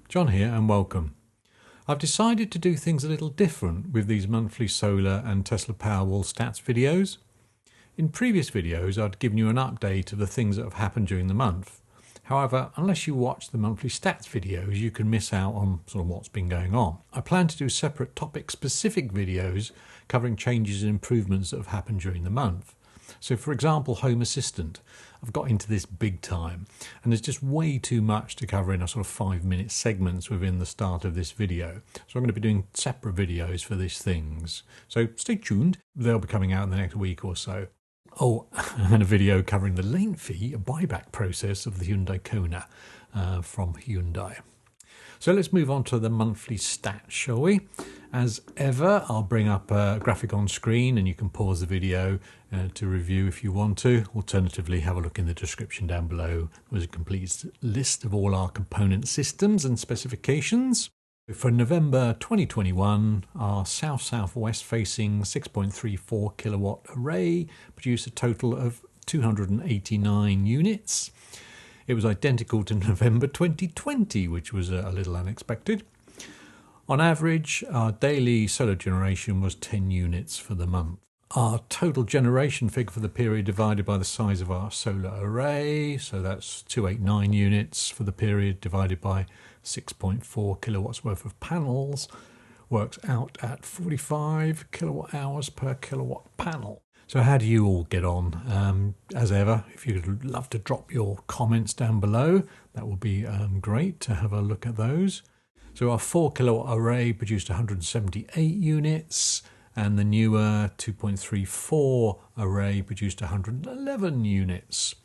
John here and welcome. I've decided to do things a little different with these monthly solar and Tesla Powerwall stats videos. In previous videos I'd given you an update of the things that have happened during the month. However, unless you watch the monthly stats videos, you can miss out on sort of what's been going on. I plan to do separate topic-specific videos covering changes and improvements that have happened during the month. So for example, Home Assistant. I've got into this big time and there's just way too much to cover in a sort of 5-minute segments within the start of this video. So I'm going to be doing separate videos for these things. So stay tuned. They'll be coming out in the next week or so. Oh, and a video covering the late fee buyback process of the Hyundai Kona from Hyundai. So let's move on to the monthly stats, shall we? As ever, I'll bring up a graphic on screen and you can pause the video to review if you want to. Alternatively, have a look in the description down below. There's a complete list of all our component systems and specifications. For November 2021, our south-southwest facing 6.34 kilowatt array produced a total of 289 units. It was identical to November 2020, which was a little unexpected. On average, our daily solar generation was 10 units for the month. Our total generation figure for the period divided by the size of our solar array, so that's 289 units for the period divided by 6.4 kilowatts worth of panels, works out at 45 kilowatt hours per kilowatt panel. So how do you all get on? As ever, if you'd love to drop your comments down below, that would be great to have a look at those. So our 4 kilowatt array produced 178 units and the newer 2.34 array produced 111 units.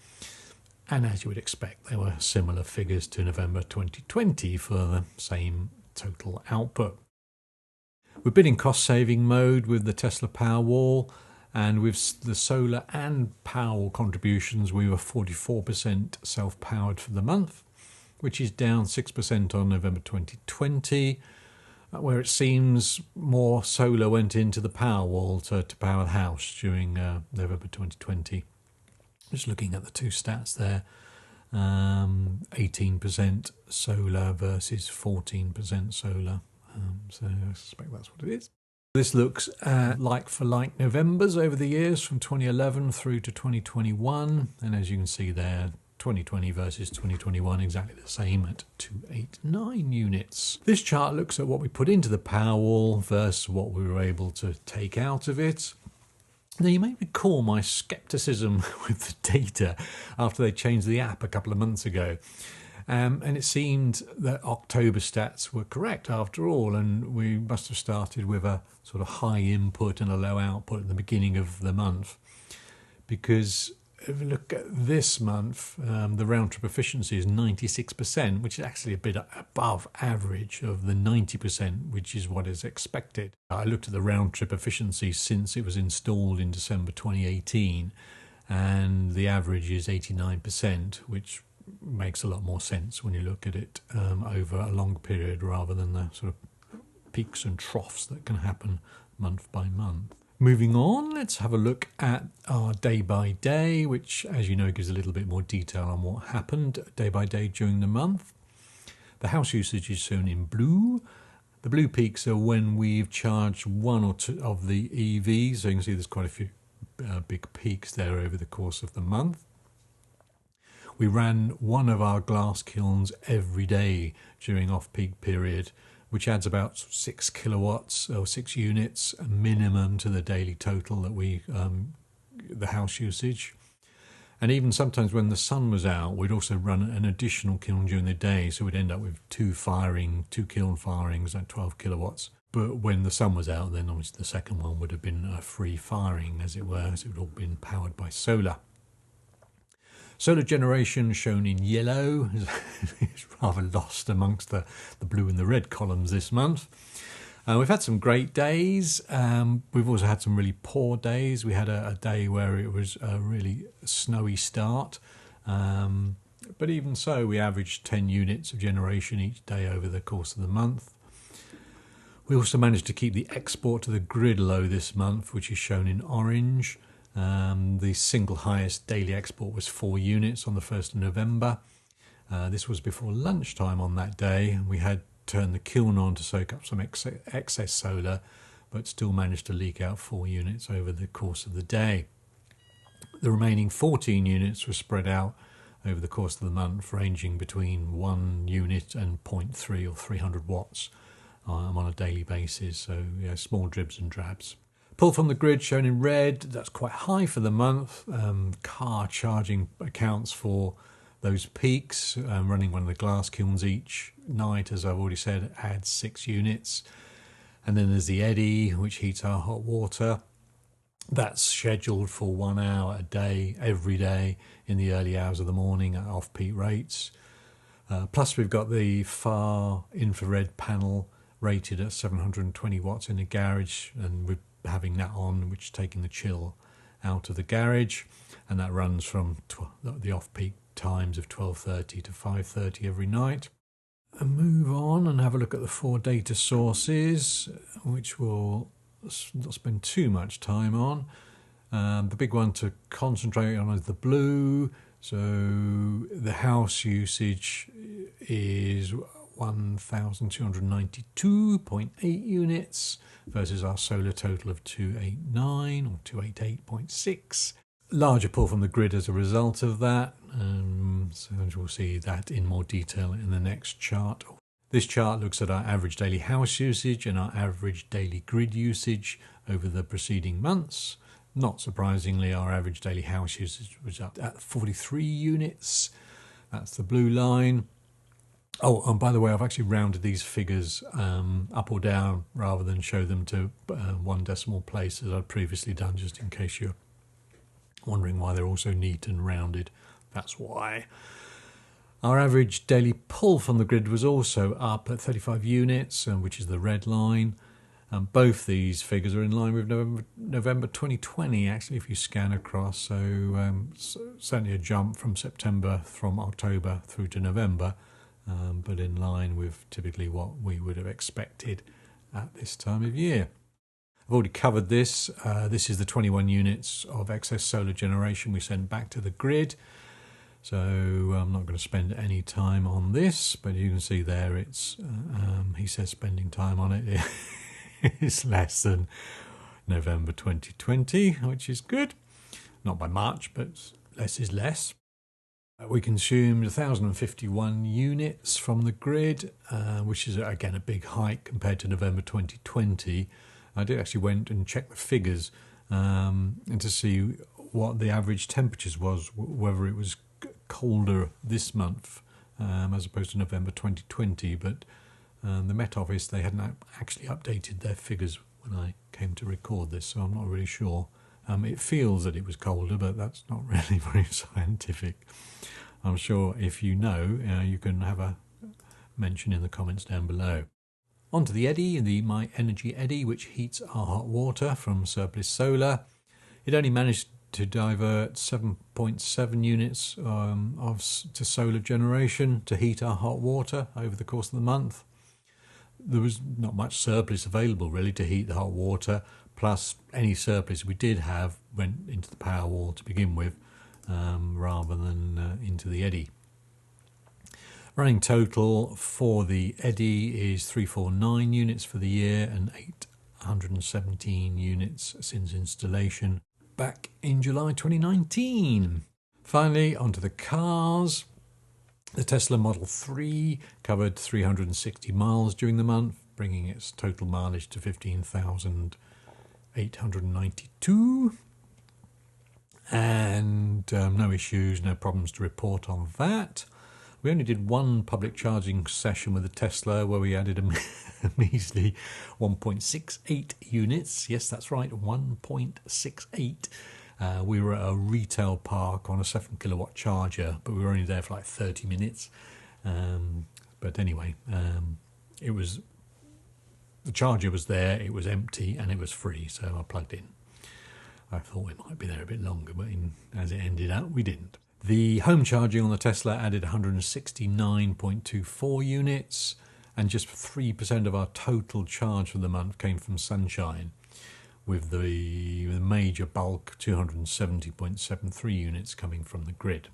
And as you would expect, there were similar figures to November 2020 for the same total output. We've been in cost-saving mode with the Tesla Powerwall, and with the solar and Powerwall contributions, we were 44% self-powered for the month, which is down 6% on November 2020, where it seems more solar went into the Powerwall to power the house during November 2020. Just looking at the two stats there, 18% solar versus 14% solar. So I suspect that's what it is. This looks at like-for-like Novembers over the years from 2011 through to 2021. And as you can see there, 2020 versus 2021 exactly the same at 289 units. This chart looks at what we put into the Powerwall versus what we were able to take out of it. Now, you may recall my scepticism with the data after they changed the app a couple of months ago. And it seemed that October stats were correct after all, and we must have started with a sort of high input and a low output at the beginning of the month. Because if you look at this month, the round-trip efficiency is 96%, which is actually a bit above average of the 90%, which is what is expected. I looked at the round-trip efficiency since it was installed in December 2018, and the average is 89%, which makes a lot more sense when you look at it over a long period rather than the sort of peaks and troughs that can happen month by month. Moving on, let's have a look at our day by day, which, as you know, gives a little bit more detail on what happened day by day during the month. The house usage is shown in blue. The blue peaks are when we've charged one or two of the EVs, so you can see there's quite a few big peaks there over the course of the month. We ran one of our glass kilns every day during off-peak period, which adds about 6 kilowatts or 6 units minimum to the daily total that the house usage. And even sometimes when the sun was out, we'd also run an additional kiln during the day, so we'd end up with two kiln firings at 12 kilowatts. But when the sun was out, then obviously the second one would have been a free firing, as it were, as it would all been powered by solar. Solar generation shown in yellow is rather lost amongst the blue and the red columns this month. We've had some great days. We've also had some really poor days. We had a day where it was a really snowy start. But even so, we averaged 10 units of generation each day over the course of the month. We also managed to keep the export to the grid low this month, which is shown in orange. The single highest daily export was 4 units on the 1st of November. This was before lunchtime on that day, and we had turned the kiln on to soak up some excess solar, but still managed to leak out 4 units over the course of the day. The remaining 14 units were spread out over the course of the month, ranging between 1 unit and 0.3 or 300 watts on a daily basis, so yeah, small dribs and drabs. Pull from the grid shown in red, that's quite high for the month. Car charging accounts for those peaks. Running one of the glass kilns each night, as I've already said, adds 6 units. And then there's the eddy, which heats our hot water. That's scheduled for 1 hour a day, every day, in the early hours of the morning at off-peak rates. Plus we've got the far infrared panel rated at 720 watts in the garage, and we're having that on, which is taking the chill out of the garage, and that runs from the off-peak times of 12:30 to 5:30 every night. And move on and have a look at the 4 data sources, which we'll not spend too much time on. The big one to concentrate on is the blue. So the house usage is 1,292.8 units versus our solar total of 289 or 288.6. Larger pull from the grid as a result of that. So we'll see that in more detail in the next chart. This chart looks at our average daily house usage and our average daily grid usage over the preceding months. Not surprisingly, our average daily house usage was up at 43 units. That's the blue line. Oh, and by the way, I've actually rounded these figures up or down rather than show them to 1 decimal place as I'd previously done, just in case you're wondering why they're all so neat and rounded. That's why. Our average daily pull from the grid was also up at 35 units, which is the red line. Both these figures are in line with November 2020, actually, if you scan across. So certainly a jump from October through to November, but in line with typically what we would have expected at this time of year. I've already covered this. This is the 21 units of excess solar generation we sent back to the grid. So I'm not going to spend any time on this, but you can see there it's, he says spending time on it is less than November 2020, which is good. Not by much, but less is less. We consumed 1,051 units from the grid, which is again a big hike compared to November 2020. I did actually went and check the figures and to see what the average temperatures was, whether it was colder this month as opposed to November 2020, but the Met Office, they hadn't actually updated their figures when I came to record this, so I'm not really sure. It feels that it was colder, but that's not really very scientific. I'm sure if you know, you can have a mention in the comments down below. Onto the eddy, the My Energy eddy, which heats our hot water from surplus solar. It only managed to divert 7.7 units to solar generation to heat our hot water over the course of the month. There was not much surplus available really to heat the hot water, plus any surplus we did have went into the power wall to begin with, rather than into the eddy. Running total for the eddy is 349 units for the year and 817 units since installation back in July 2019. Finally, onto the cars. The Tesla Model 3 covered 360 miles during the month, bringing its total mileage to 15,892. And no issues, no problems to report on that. We only did 1 public charging session with the Tesla where we added a measly 1.68 units. Yes, that's right, 1.68. We were at a retail park on a 7 kilowatt charger, but we were only there for like 30 minutes. But anyway, the charger was there, it was empty, and it was free, so I plugged in. I thought we might be there a bit longer, but as it ended up, we didn't. The home charging on the Tesla added 169.24 units, and just 3% of our total charge for the month came from sunshine, with the major bulk 270.73 units coming from the grid.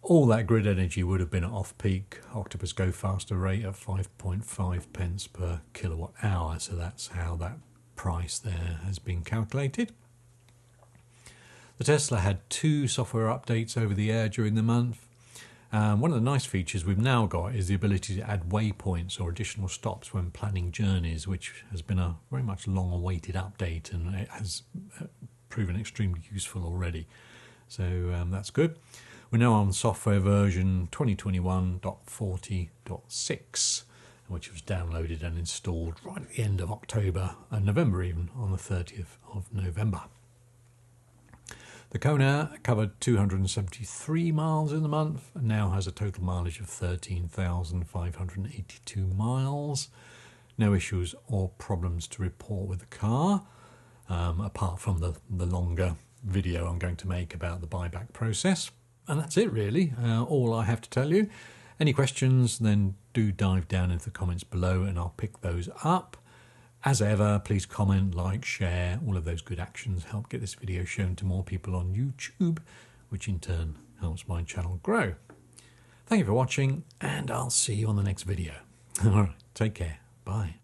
All that grid energy would have been at off-peak Octopus Go Faster rate of 5.5 pence per kilowatt hour. So that's how that price there has been calculated. The Tesla had 2 software updates over the air during the month. One of the nice features we've now got is the ability to add waypoints or additional stops when planning journeys, which has been a very much long-awaited update, and it has proven extremely useful already. So that's good. We're now on software version 2021.40.6, which was downloaded and installed right at the end of October and November, even on the 30th of November. The Kona covered 273 miles in the month and now has a total mileage of 13,582 miles. No issues or problems to report with the car, apart from the longer video I'm going to make about the buyback process. And that's it really, all I have to tell you. Any questions, then do dive down into the comments below and I'll pick those up. As ever, please comment, like, share. All of those good actions help get this video shown to more people on YouTube, which in turn helps my channel grow. Thank you for watching, and I'll see you on the next video. All right, take care. Bye.